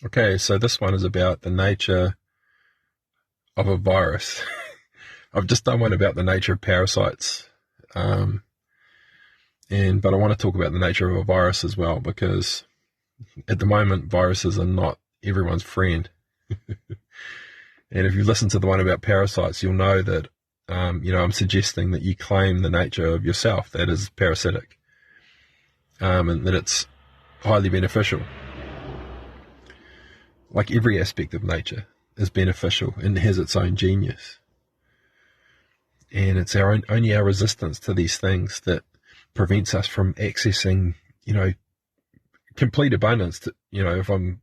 Okay, so this one is about the nature of a virus. I've just done one about the nature of parasites. But I want to talk about the nature of a virus as well, because at the moment, viruses are not everyone's friend. And if you listen to the one about parasites, you'll know that, I'm suggesting that you claim the nature of yourself that is parasitic, and that it's highly beneficial. Like every aspect of nature is beneficial and has its own genius. And it's only our resistance to these things that prevents us from accessing, complete abundance. If I'm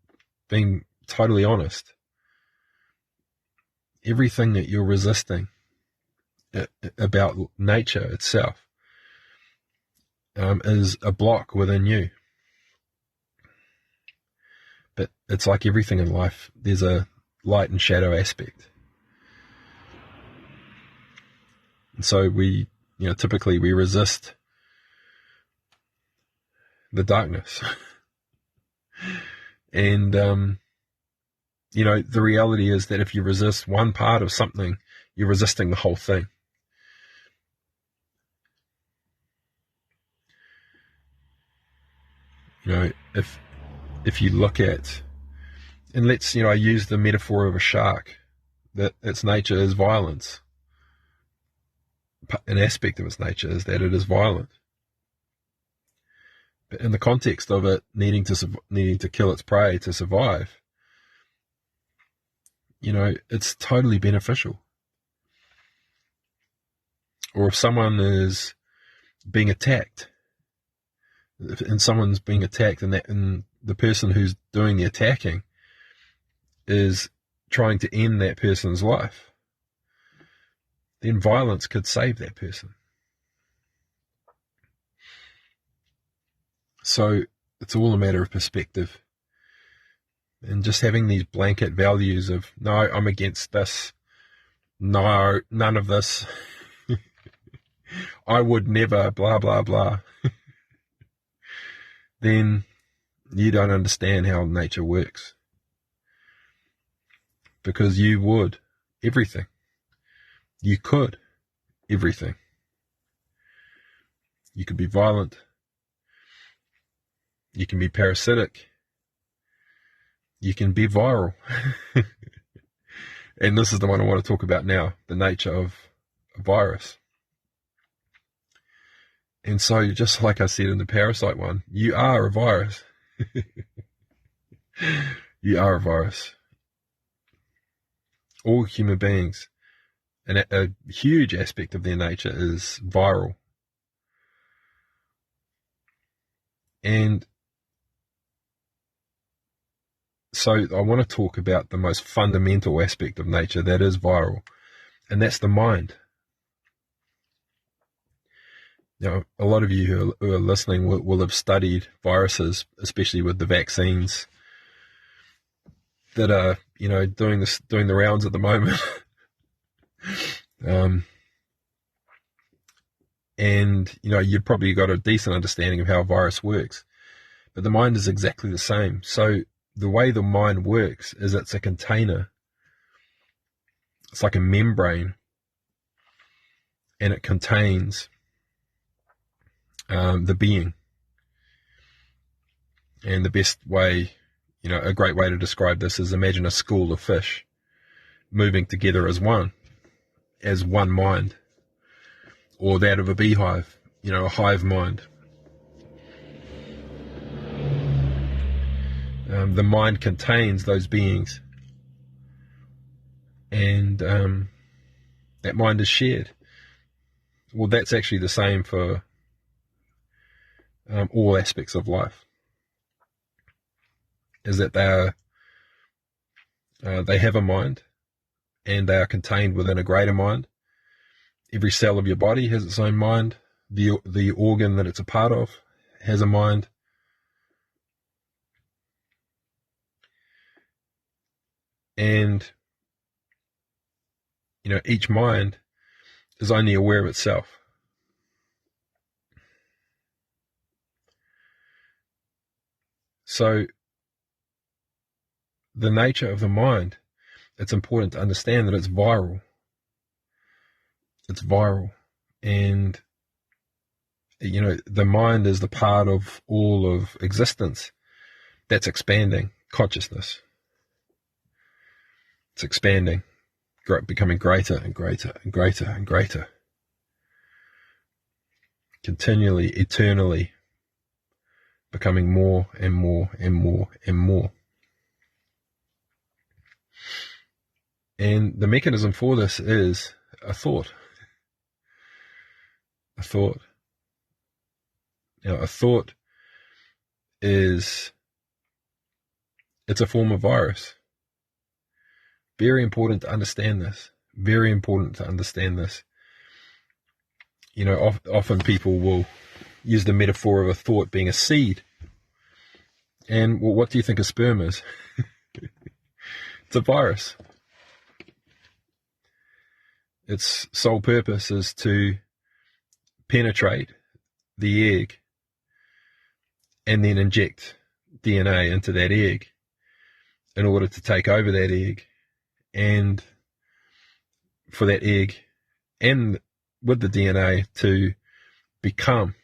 being totally honest, everything that you're resisting about nature itself is a block within you. But it's like everything in life, there's a light and shadow aspect. And so typically we resist the darkness. And, the reality is that if you resist one part of something, you're resisting the whole thing. If you look at, and I use the metaphor of a shark, that its nature is violence. An aspect of its nature is that it is violent. But in the context of it needing to kill its prey to survive, it's totally beneficial. Or if someone is being attacked, and someone's being attacked, and the person who's doing the attacking is trying to end that person's life, then violence could save that person. So it's all a matter of perspective. And just having these blanket values of, no, I'm against this, no, none of this, I would never, blah, blah, blah, then you don't understand how nature works. Because you would everything. You could everything. You could be violent. You can be parasitic. You can be viral. And this is the one I want to talk about now, the nature of a virus. And so, just like I said in the parasite one, you are a virus. You are a virus. All human beings, and a huge aspect of their nature is viral. And so I want to talk about the most fundamental aspect of nature that is viral, and that's the mind. Now, a lot of you who are listening will have studied viruses, especially with the vaccines that are, doing the rounds at the moment. And, you've probably got a decent understanding of how a virus works. But the mind is exactly the same. So the way the mind works is it's a container. It's like a membrane. And it contains the being. And the best way, a great way to describe this is imagine a school of fish moving together as one mind, or that of a beehive, a hive mind. The mind contains those beings, and that mind is shared. Well, that's actually the same for all aspects of life, is that they have a mind, and they are contained within a greater mind. Every cell of your body has its own mind. The organ that it's a part of has a mind. And, each mind is only aware of itself. So the nature of the mind, it's important to understand that it's viral. It's viral. And, the mind is the part of all of existence that's expanding consciousness. It's expanding, becoming greater and greater and greater and greater. Continually, eternally, becoming more and more and more and more. And the mechanism for this is a thought. A thought. Now, a thought it's a form of virus. Very important to understand this. Very important to understand this. Often people will use the metaphor of a thought being a seed. And what do you think a sperm is? It's a virus. Its sole purpose is to penetrate the egg and then inject DNA into that egg in order to take over that egg, and for that egg and with the DNA to become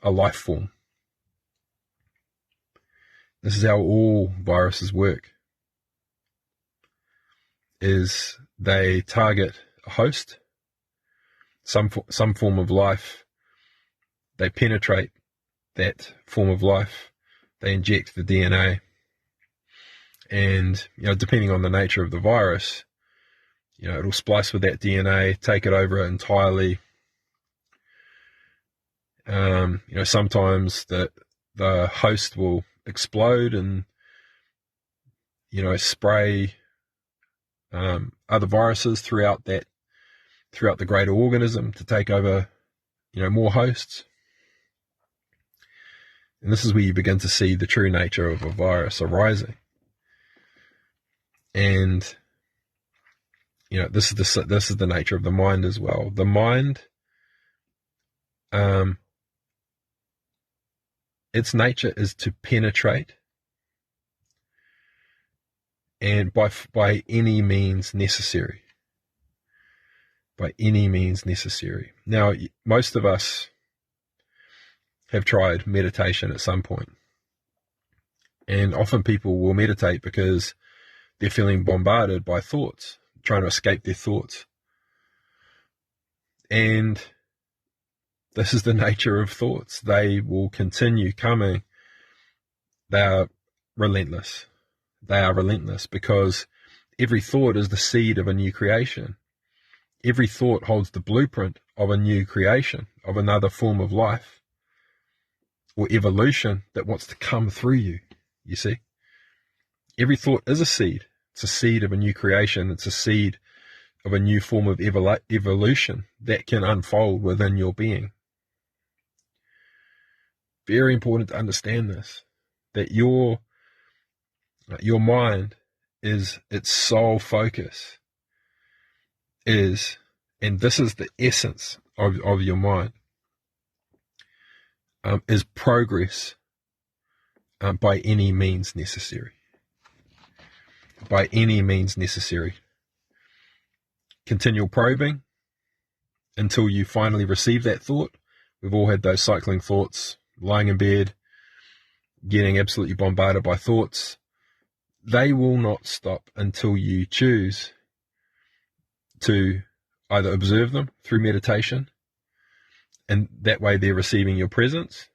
a life form. This is how all viruses work, is they target a host, some form of life, they penetrate that form of life, they inject the DNA, and depending on the nature of the virus, it'll splice with that DNA, take it over entirely. Sometimes the host will explode and spray other viruses throughout the greater organism to take over more hosts. And this is where you begin to see the true nature of a virus arising. And this is the nature of the mind as well. The mind, its nature is to penetrate, and by any means necessary. By any means necessary. Now, most of us have tried meditation at some point. And often people will meditate because they're feeling bombarded by thoughts, trying to escape their thoughts. And this is the nature of thoughts. They will continue coming. They are relentless. They are relentless because every thought is the seed of a new creation. Every thought holds the blueprint of a new creation, of another form of life or evolution that wants to come through you, you see. Every thought is a seed. It's a seed of a new creation. It's a seed of a new form of evolution that can unfold within your being. Very important to understand this, that your mind is its sole focus and this is the essence of your mind, is progress by any means necessary. By any means necessary. Continual probing until you finally receive that thought. We've all had those cycling thoughts, lying in bed, getting absolutely bombarded by thoughts. They will not stop until you choose to either observe them through meditation, and that way they're receiving your presence.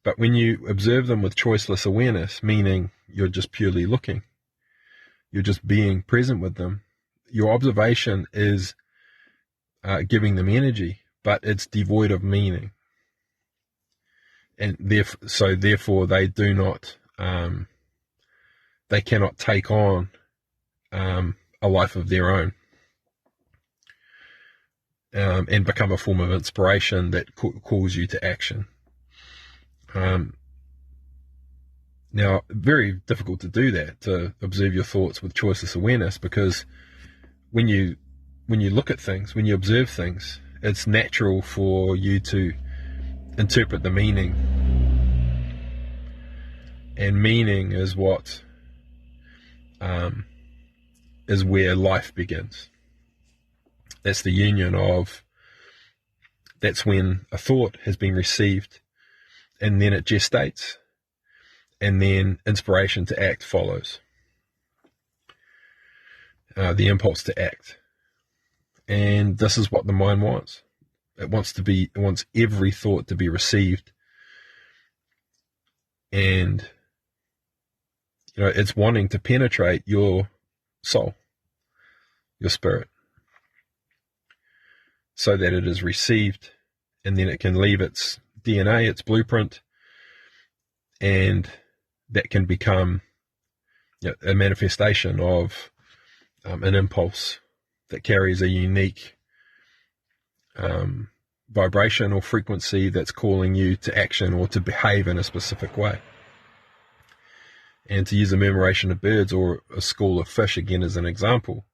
But when you observe them with choiceless awareness, meaning you're just purely looking, you're just being present with them, your observation is giving them energy, but it's devoid of meaning. And therefore they do not, they cannot take on a life of their own and become a form of inspiration that calls you to action. Now, very difficult to do that, to observe your thoughts with choiceless awareness, because when you look at things, when you observe things, it's natural for you to interpret the meaning. And meaning is what is where life begins. That's the union of, that's when a thought has been received, and then it gestates, and then inspiration to act follows. The impulse to act. And this is what the mind wants. It wants every thought to be received. And, it's wanting to penetrate your soul, your spirit, so that it is received, and then it can leave its DNA, its blueprint, and that can become a manifestation of an impulse that carries a unique vibration or frequency that's calling you to action or to behave in a specific way. And to use a memoration of birds or a school of fish again as an example,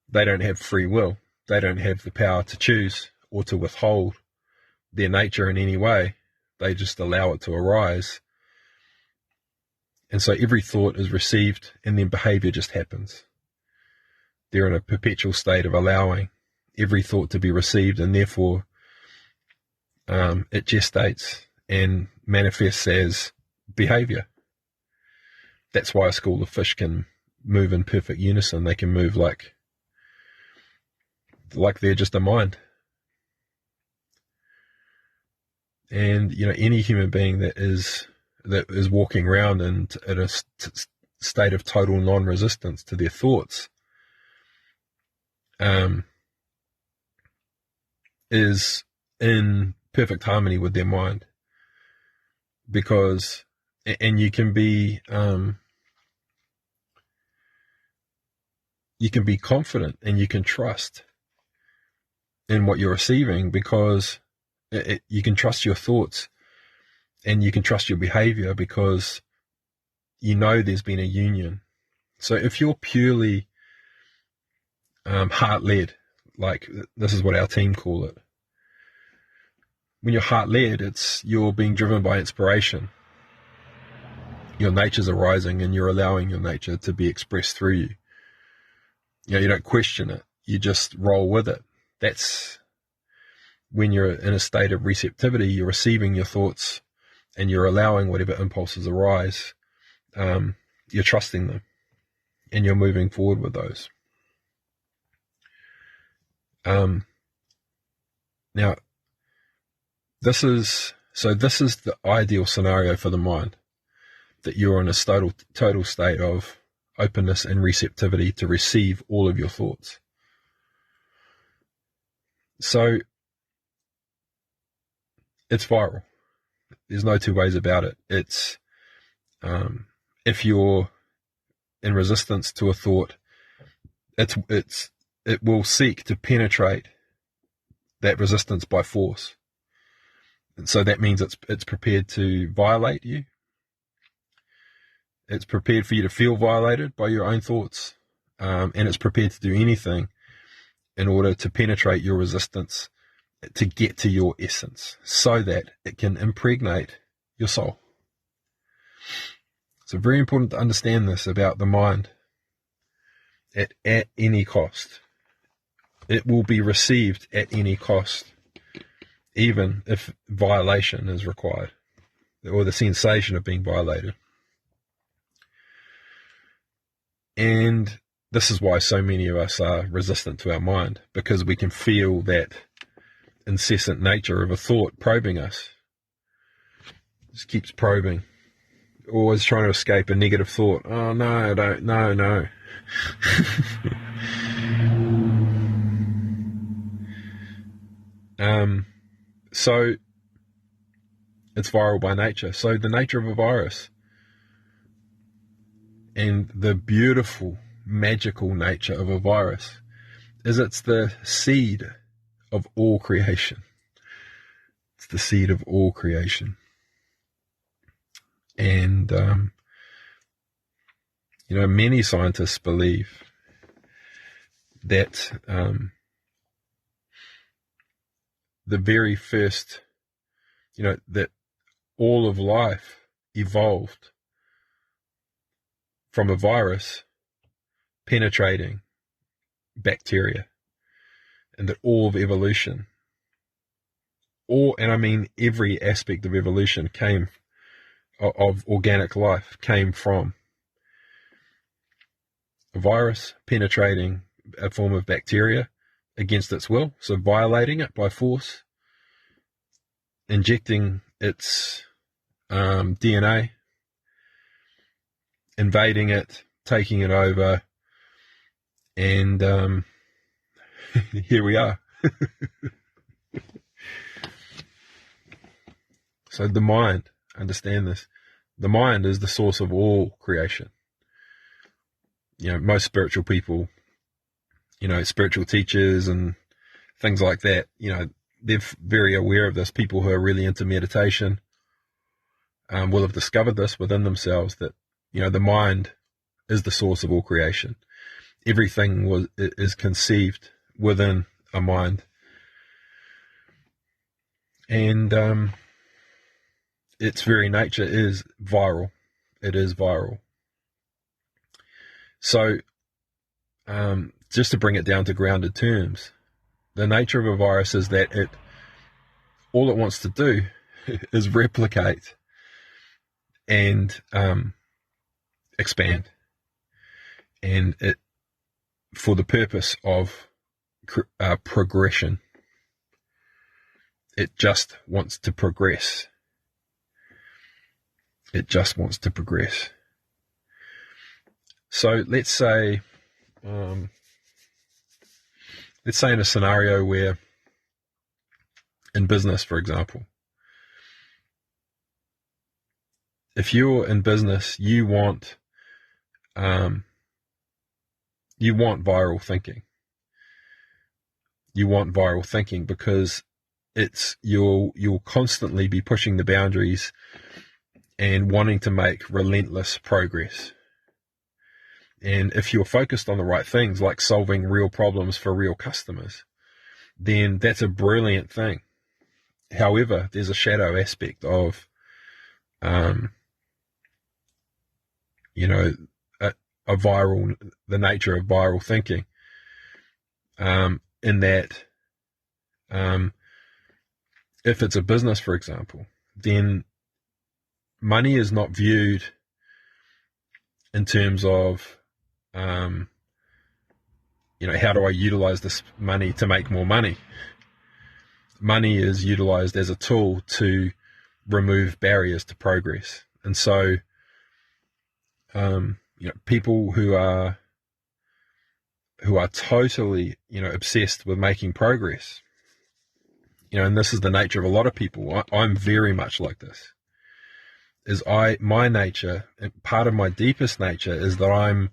they don't have free will. They don't have the power to choose or to withhold their nature in any way. They just allow it to arise. And so every thought is received, and then behavior just happens. They're in a perpetual state of allowing every thought to be received, and therefore it gestates and manifests as behavior. That's why a school of fish can move in perfect unison. They can move like they're just a mind. And any human being that is walking around in a state of total non-resistance to their thoughts is in perfect harmony with their mind, because you can be confident, and you can trust in what you're receiving, because you can trust your thoughts, and you can trust your behavior, because there's been a union. So if you're purely heart-led, like this is what our team call it, when you're heart-led, you're being driven by inspiration. Your nature's arising, and you're allowing your nature to be expressed through you. You don't question it. You just roll with it. That's when you're in a state of receptivity. You're receiving your thoughts, and you're allowing whatever impulses arise. You're trusting them, and you're moving forward with those. Now, this is the ideal scenario for the mind, that you're in a total state of openness and receptivity to receive all of your thoughts. So it's viral. There's no two ways about it. It's if you're in resistance to a thought, it will seek to penetrate that resistance by force. And so that means it's prepared to violate you. It's prepared for you to feel violated by your own thoughts. And it's prepared to do anything in order to penetrate your resistance, to get to your essence, so that it can impregnate your soul. So very important to understand this about the mind. At any cost. It will be received at any cost, even if violation is required, or the sensation of being violated. And this is why so many of us are resistant to our mind, because we can feel that incessant nature of a thought probing us. Just keeps probing, always trying to escape a negative thought. Oh no, no. So it's viral by nature. So the nature of a virus, and the beautiful, magical nature of a virus, is it's the seed of all creation. It's the seed of all creation. And, many scientists believe that the very first, that all of life evolved from a virus penetrating bacteria, and that all of evolution, and I mean every aspect of evolution of organic life came from a virus penetrating a form of bacteria against its will, so violating it by force, injecting its DNA, invading it, taking it over, and here we are. So the mind, understand this, the mind is the source of all creation. Most spiritual people, spiritual teachers and things like that, they're very aware of this. People who are really into meditation will have discovered this within themselves, that, the mind is the source of all creation. Everything is conceived within a mind. And its very nature is viral. It is viral. So, just to bring it down to grounded terms, the nature of a virus is that all it wants to do is replicate and expand, and it for the purpose of progression. It just wants to progress. It just wants to progress. So let's say in a scenario where, in business, for example, if you're in business, you want viral thinking. You want viral thinking because you'll constantly be pushing the boundaries and wanting to make relentless progress. And if you're focused on the right things, like solving real problems for real customers, then that's a brilliant thing. However, there's a shadow aspect of, the nature of viral thinking, in that, if it's a business, for example, then money is not viewed in terms of, how do I utilize this money to make more money? Money is utilized as a tool to remove barriers to progress. And so, people who are totally, obsessed with making progress, and this is the nature of a lot of people. I'm very much like this. My nature, part of my deepest nature, is that I'm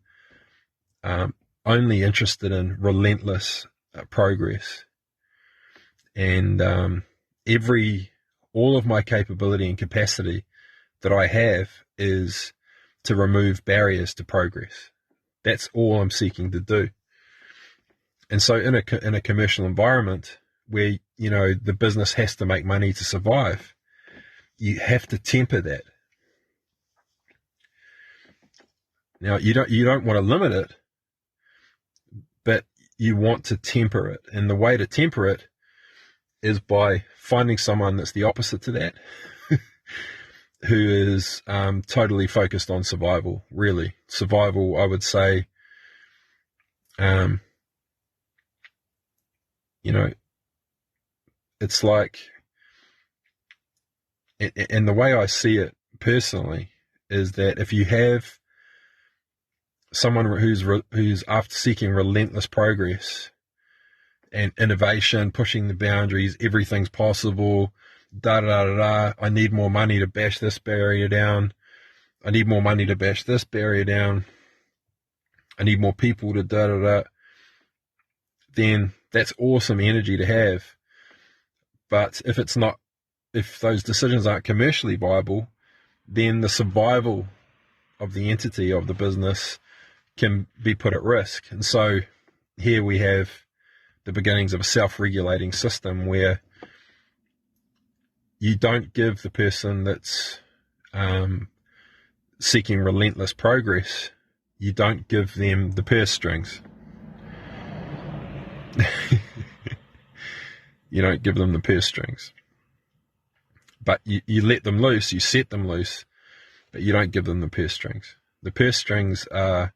only interested in relentless progress, and all of my capability and capacity that I have is to remove barriers to progress. That's all I'm seeking to do. And so in a commercial environment where, the business has to make money to survive, you have to temper that. Now, you don't want to limit it, but you want to temper it. And the way to temper it is by finding someone that's the opposite to that, who is totally focused on survival, really. Survival, I would say, it's like, and the way I see it personally is that if you have someone who's after seeking relentless progress and innovation, pushing the boundaries, everything's possible, I need more money to bash this barrier down. I need more money to bash this barrier down. I need more people to then that's awesome energy to have. But if those decisions aren't commercially viable, then the survival of the entity, of the business, can be put at risk. And so here we have the beginnings of a self-regulating system where you don't give the person that's seeking relentless progress you don't give them the purse strings. You don't give them the purse strings. But you let them loose, you set them loose, but you don't give them the purse strings. The purse strings are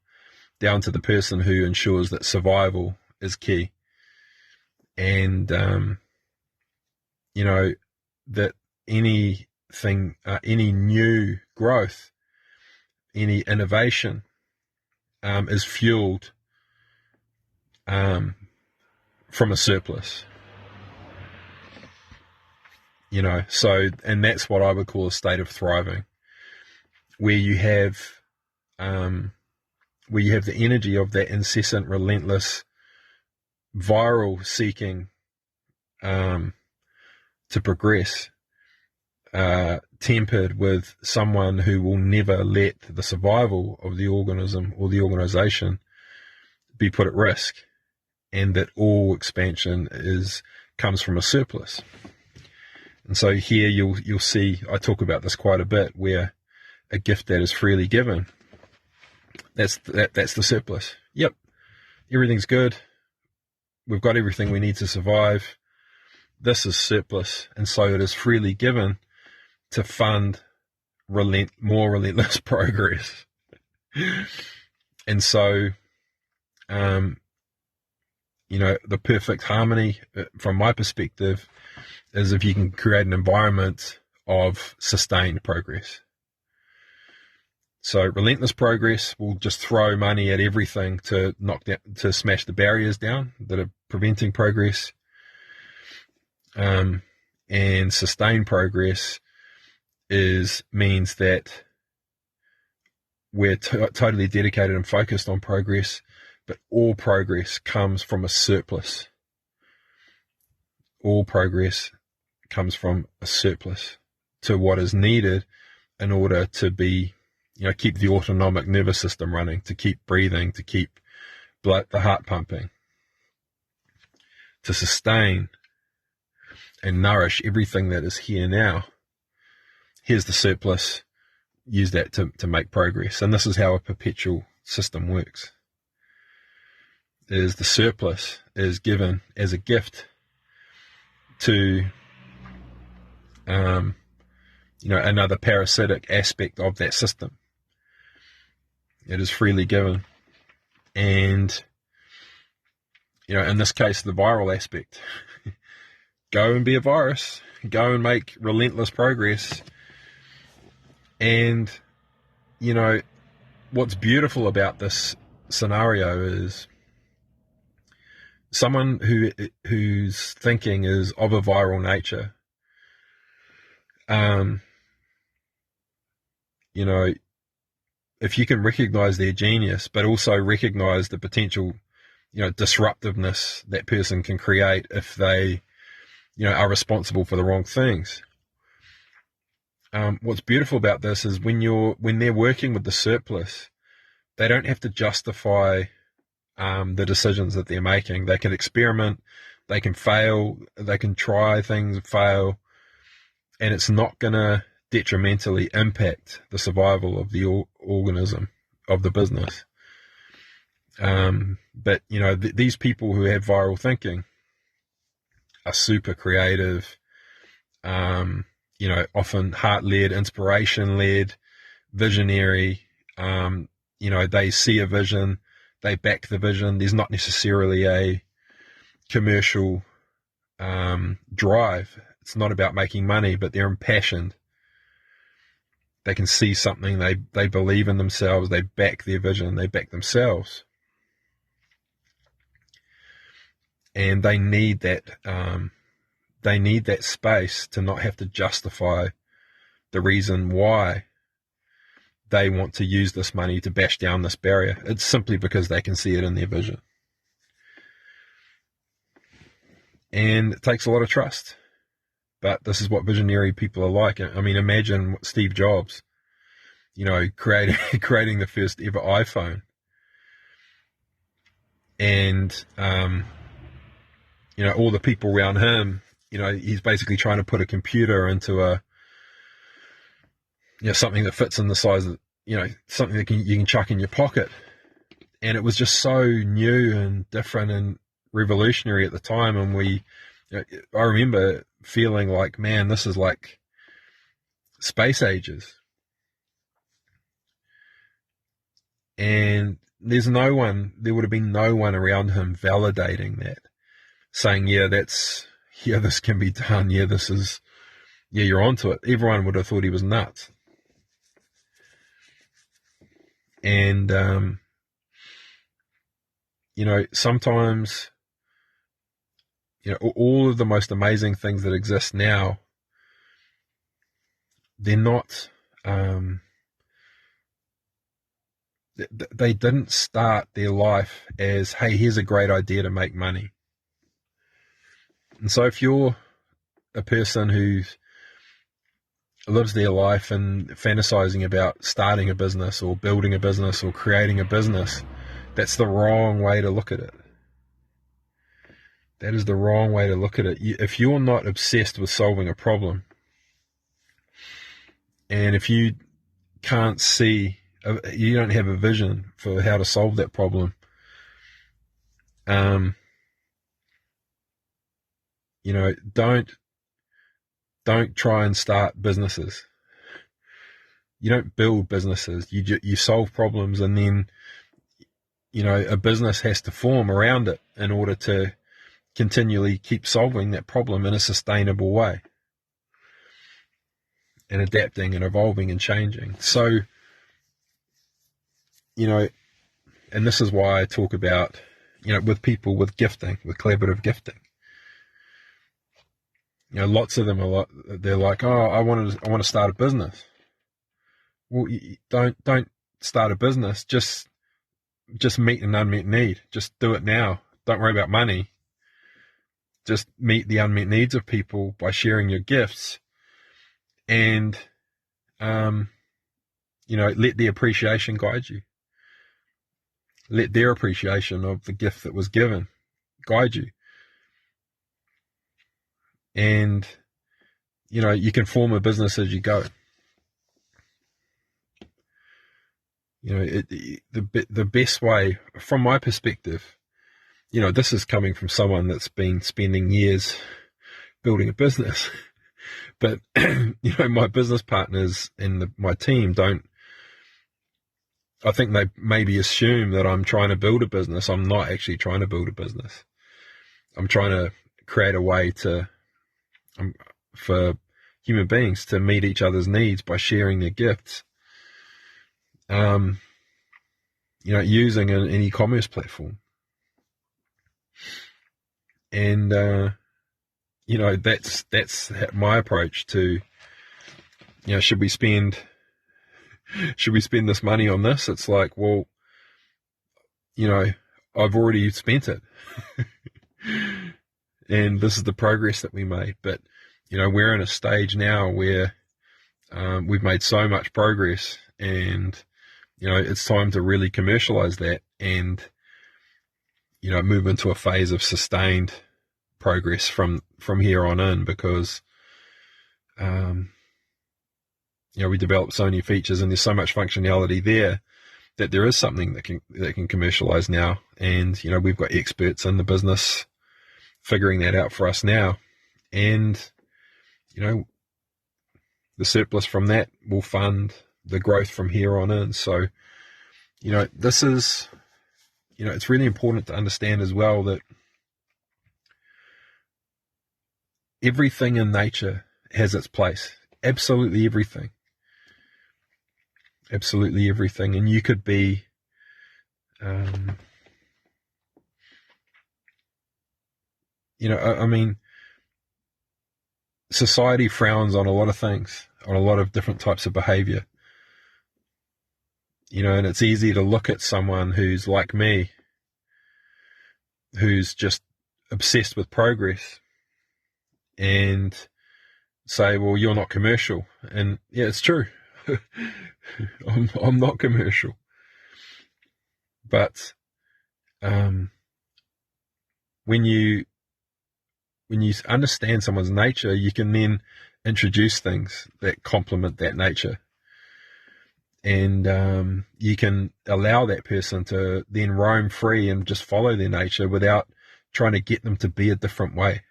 down to the person who ensures that survival is key. And, that anything, any new growth, any innovation is fueled from a surplus. So, and that's what I would call a state of thriving, where you have the energy of that incessant, relentless, viral seeking to progress, tempered with someone who will never let the survival of the organism or the organization be put at risk, and that all expansion comes from a surplus. And so here you'll see, I talk about this quite a bit, where a gift that is freely given, that's the surplus. Yep, everything's good. We've got everything we need to survive. This is surplus, and so it is freely given to fund more relentless progress. And so, the perfect harmony, from my perspective, is if you can create an environment of sustained progress. So relentless progress will just throw money at everything to smash the barriers down that are preventing progress. And sustained progress means that we're totally dedicated and focused on progress, but all progress comes from a surplus. All progress comes from a surplus to what is needed in order to keep the autonomic nervous system running, to keep breathing, to keep the heart pumping, to sustain and nourish everything that is here now. Here's the surplus, use that to make progress. And this is how a perpetual system works. The surplus is given as a gift to another parasitic aspect of that system. It is freely given. And, in this case, the viral aspect. Go and be a virus. Go and make relentless progress. And, what's beautiful about this scenario is someone whose thinking is of a viral nature, if you can recognize their genius, but also recognize the potential, disruptiveness that person can create if they, are responsible for the wrong things. What's beautiful about this is when they're working with the surplus, they don't have to justify the decisions that they're making. They can experiment, they can fail, they can try things, fail, and it's not going to detrimentally impact the survival of the organism, of the business. But, these people who have viral thinking are super creative, often heart-led, inspiration-led, visionary. They see a vision, they back the vision. There's not necessarily a commercial drive. It's not about making money, but they're impassioned. They can see something, they believe in themselves, they back their vision, they back themselves. And they need that space to not have to justify the reason why they want to use this money to bash down this barrier. It's simply because they can see it in their vision. And it takes a lot of trust. But this is what visionary people are like. I mean, imagine Steve Jobs, creating the first ever iPhone. And, all the people around him, he's basically trying to put a computer into something that fits in the size of, something that you can chuck in your pocket. And it was just so new and different and revolutionary at the time. And I remember feeling like, man, this is like space ages. And there would have been no one around him validating that, saying, this can be done. You're onto it. Everyone would have thought he was nuts. And, sometimes, all of the most amazing things that exist now, they're not, they didn't start their life as, hey, here's a great idea to make money. And so if you're a person who lives their life and fantasizing about starting a business or building a business or creating a business, that's the wrong way to look at it. That is the wrong way to look at it. If you're not obsessed with solving a problem, and if you can't see, you don't have a vision for how to solve that problem, don't try and start businesses. You don't build businesses. You solve problems, and then a business has to form around it in order to continually keep solving that problem in a sustainable way, and adapting and evolving and changing. So, and this is why I talk about, with people with gifting, with collaborative gifting. Lots of them they're like, oh, I want to start a business. Well, don't start a business. Just meet an unmet need. Just do it now. Don't worry about money. Just meet the unmet needs of people by sharing your gifts, and let the appreciation guide you. Let their appreciation of the gift that was given guide you. And, you can form a business as you go. The best way, from my perspective, this is coming from someone that's been spending years building a business. But, my business partners and my team I think they maybe assume that I'm trying to build a business. I'm not actually trying to build a business. I'm trying to create a way for human beings to meet each other's needs by sharing their gifts. Using an e-commerce platform. And, that's my approach to, should we spend this money on this? It's like, well, I've already spent it. And this is the progress that we made. But, we're in a stage now where we've made so much progress, and, it's time to really commercialize that and, move into a phase of sustained progress from here on in, because, we developed so many features and there's so much functionality there that there is something that can commercialize now. And, we've got experts in the business figuring that out for us now. And, the surplus from that will fund the growth from here on in. So, this is, it's really important to understand as well that everything in nature has its place. Absolutely everything. Absolutely everything. And you could be, society frowns on a lot of things, on a lot of different types of behavior. And it's easy to look at someone who's like me, who's just obsessed with progress, and say, well, you're not commercial. And yeah, it's true. I'm not commercial. But when you understand someone's nature, you can then introduce things that complement that nature. and you can allow that person to then roam free and just follow their nature without trying to get them to be a different way.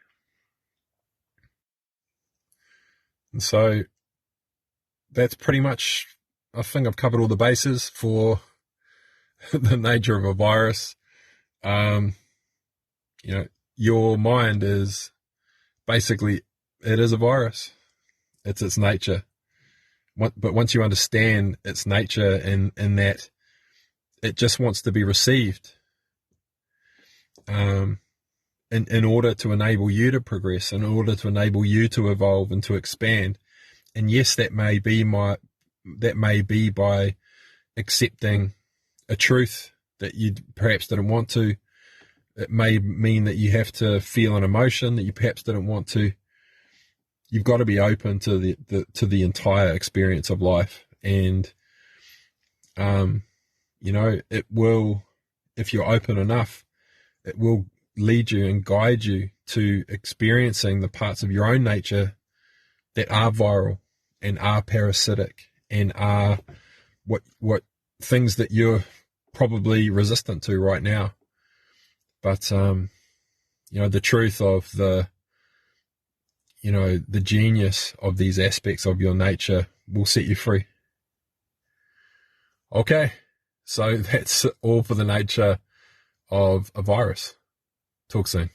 And so that's pretty much, I think I've covered all the bases for the nature of a virus. Your mind is basically, it is a virus. It's its nature. But once you understand its nature in that it just wants to be received, in order to enable you to progress, in order to enable you to evolve and to expand. And yes, that may be by accepting a truth that you perhaps didn't want to. It may mean that you have to feel an emotion that you perhaps didn't want to. You've got to be open to the entire experience of life, and it will, if you're open enough, it will lead you and guide you to experiencing the parts of your own nature that are viral and are parasitic and are what things that you're probably resistant to right now. But the truth of the genius of these aspects of your nature will set you free. Okay, so that's all for the nature of a virus. Talk soon.